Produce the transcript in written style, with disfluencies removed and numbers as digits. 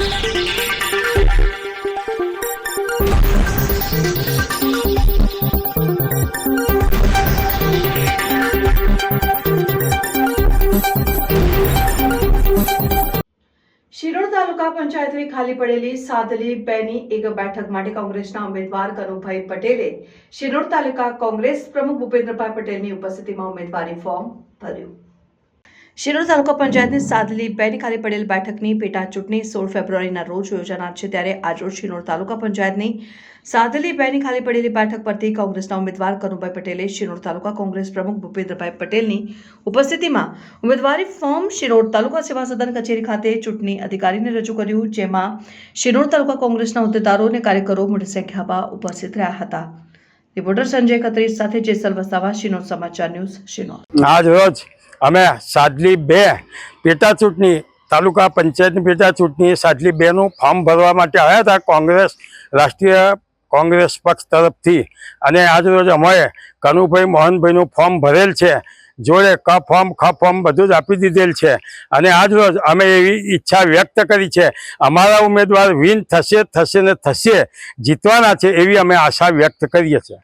શિનોર તાલુકા પંચાયતની ખાલી પડેલી સાદલી 2ની એક બેઠક માટે કોંગ્રેસના ઉમેદવાર કનુભાઈ પટેલે શિનોર તાલુકા કોંગ્રેસ પ્રમુખ ભૂપેન્દ્રભાઈ પટેલની ઉપસ્થિતિમાં ઉમેદવારી ફોર્મ ભર્યું। શિનોર તાલુકા પંચાયતની સાદલી 2ની ખાલી પડેલ બેઠકની પેટા ચૂંટણી 16 ફેબ્રુઆરીના રોજ યોજાનાર છે, ત્યારે આજરોજ શિનોર તાલુકા પંચાયતની સાદલી 2ની ખાલી પડેલી બેઠક પરથી કોંગ્રેસના ઉમેદવાર કનુભાઈ પટેલે શિનોર તાલુકા કોંગ્રેસ પ્રમુખ ભૂપેન્દ્રભાઈ પટેલની ઉપસ્થિતિમાં ઉમેદવારી ફોર્મ શિનોર તાલુકા સેવા સદન કચેરી ખાતે ચૂંટણી અધિકારીને રજૂ કર્યું, જેમાં શિનોર તાલુકા કોંગ્રેસના હોદ્દેદારો અને કાર્યકરો મોટી સંખ્યામાં ઉપસ્થિત રહ્યા હતા। રિપોર્ટર સંજય ખત્રી સાથે જેસલ વસાવા, શિનોર સમાચાર ન્યૂઝ, શિનોર। આજ રોજ અમે સાદલી 2 પેટા ચૂંટણી તાલુકા પંચાયતની પેટા ચૂંટણી સાદલી 2નું ફોર્મ ભરવા માટે આવ્યા હતા કોંગ્રેસ રાષ્ટ્રીય કોંગ્રેસ પક્ષ તરફથી, અને આજ રોજ અમે કનુભાઈ મોહનભાઈનું ફોર્મ ભરેલ છે, જોડે ક ફોર્મ ખ ફોર્મ બધું જ આપી દીધેલ છે, અને આજ રોજ અમે એવી ઈચ્છા વ્યક્ત કરી છે અમારા ઉમેદવાર વિન થશે ને થશે, જીતવાના છે એવી અમે આશા વ્યક્ત કરીએ છીએ।